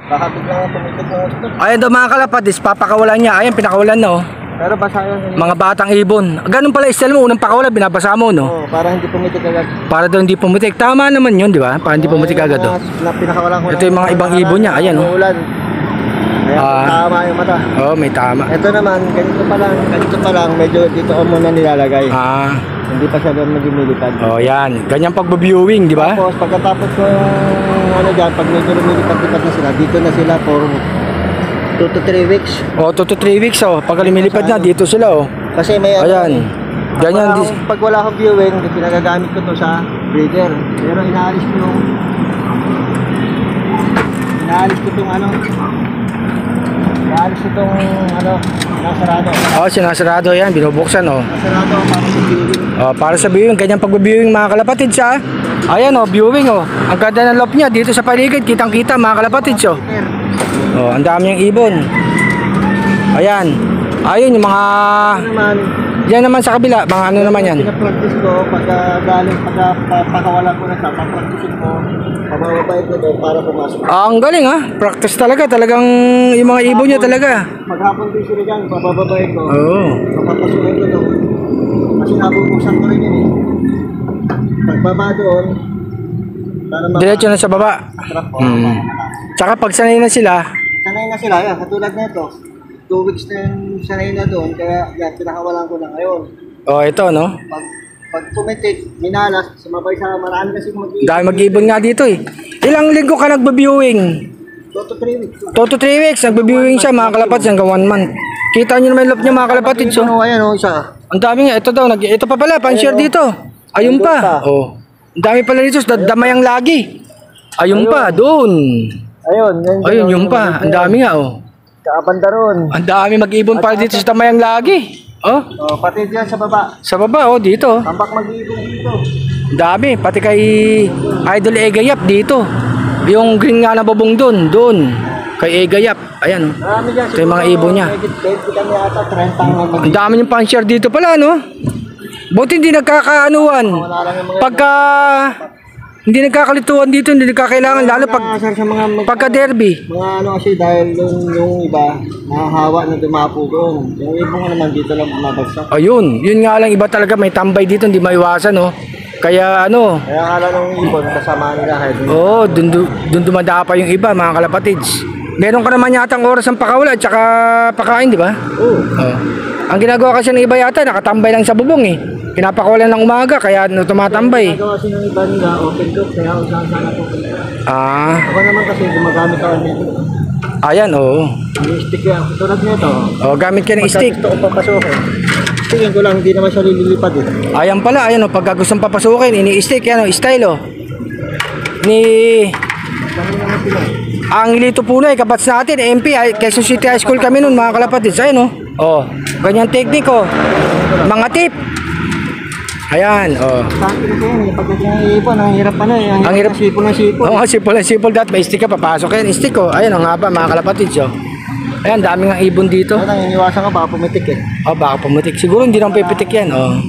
Baka biglang pumitik ng gusto. Ayan daw mga kalapatis, papakawalan niya. Ayan, pinakawalan na oh. Pero basa yan. Mga batang ibon. Ganun pala style mo, unang pakawalan, binabasa mo no? Oo, para hindi pumitik agad. Para daw hindi pumitik. Tama naman yun, di ba? Para hindi pumitik agad oh. Pinakawalan ko. Ito yung mga ibang ibon niya, ayan oh. Ulan. Ayan, tama yung mata. Oh, may tama. Ito naman, ganito pa lang, medyo dito ko muna nilalagay. Hindi pa siya doon lumilipad. Oh, yan. Ganyan pagbabiewing, di ba? Tapos, pagkatapos ko yung ano dyan, pag medyo lumilipad-lipad na sila, dito na sila for 2 to 3 weeks. Oh, 2 to 3 weeks oh. Pag lumilipad na, dito sila oh. Kasi may ayan. Ganyan. Pag wala akong viewing, pinagagamit ko to sa breeder. Pero inaalis ko itong sinasarado. Oh, sinasarado yan, binubuksan oh. Sinasarado para sa viewing. Oh, para sa viewing, ganyan pagbabiewing mga kalapatid siya. Ayan oh, viewing oh. Ang ganda ng loft niya dito sa paligid, kitang-kita mga kalapatid oh. Oh, ang dami yung ibon. Ayan. Ayun yung mga yan naman sa kabila, mga ano naman yan. Pinapractice ko pagkawala ko na sa pag-practice ko. Pabababay ko doon para pumasok. Ang galing ha. Practice talaga. Talagang yung mga ibon niya talaga. Maghapon din sila dyan. Pabababay ko. Oo. Papapasukin ko doon. Kasi nabubuksan ko rin yun eh. Pagbaba doon. Diretso na sa baba. Tsaka pag sanay na sila. Sanay na sila. Yan, katulad na ito. 2 weeks na yung sanay na doon. Kaya yan, pinakawalan ko na ngayon. Oh, ito no. Pag pumitik, minalas, sumabay sa marami kasi mag-ibon. Dahil mag-ibon nga dito eh. Ilang linggo ka nagbabiewing? 2 to 3 weeks. 2 to 3 weeks, nagbabiewing siya mga kalapatid hanggang 1 month. Kita nyo naman yung loob niya mga kalapatid. So, ayan o, isa. ang dami nga, ito daw, ito pa pala, pan-share dito. Ayun pa. Oh. Ang dami pala dito, damayang lagi. Ayun pa, doon. Ayun, yung pa. Ang dami nga oh. Kaabanda ron. Ang dami mag-ibon pala dito sa damayang lagi. Oh. Oh, pati diyan sa baba. Sa baba oh, dito. Tambak mag-ibon dito. Dami, pati kay Idol Egayap dito. Yung green nga na bubong doon. Kay Egayap. Ayan oh. Marami dyan. Ito yung mga ibon niya. Kami ata 30 ang dami yung pan-share dito pala no. Buti hindi nagkakaanuan. Pagka hindi nagkakalituan dito, hindi nagkakailangan lalo pagka derby. Mga ano kasi dahil yung iba nahahawa na dumapo doon. Yung ibon naman dito lang bumabagsak. Ayun, yun nga lang iba talaga may tambay dito, hindi maiwasan no. Kaya ano? Kaya akala ng ibon kasama nila. Oo, dun dumadapa yung iba mga kalapatids. Meron ka naman yatang oras ang pakawala at saka pakain, di ba? Oo. Ang ginagawa kasi ng iba yata, nakatambay lang sa bubong eh. Pinapakawalan ng umaga, kaya tumatambay. Ginagawa kasi ng iba nila, open cook, kaya kung saan sana pupunta. Ako naman kasi gumagamit ako nito. Ayan, oo. Yung stick yan, tulad nito. Oh, gamit ka ng stick. Pagka gusto ko papasukin. Stickin ko lang, hindi naman siya lilipad eh. Ayan pala, ayan o, pagka gustong papasukin, ini-stick yan o, style o. Ang Lito Punay, kapats natin, MP, Quezon City High School kami nun, mga kalapatids. Ayan o. Oh, ganyan technique o. Mga tip. Ayan, oh. Sabi ko yan, pagdating ng ipon, ang hirap pa na eh. Ang hirap sipol ng sipol. Oo, sipol dat. May stick ka, papasok yan. Stick ko. Ayan, ang haba, mga kalapatids o. Ayan, dami ng ibon dito. Ayan, iniwasan ka, baka pumitik eh. Oh, baka pumitik. Siguro hindi naman pipitik yan, oh.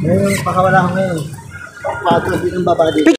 Ngayon, pakawala ko ngayon. Patras din ang baba dito.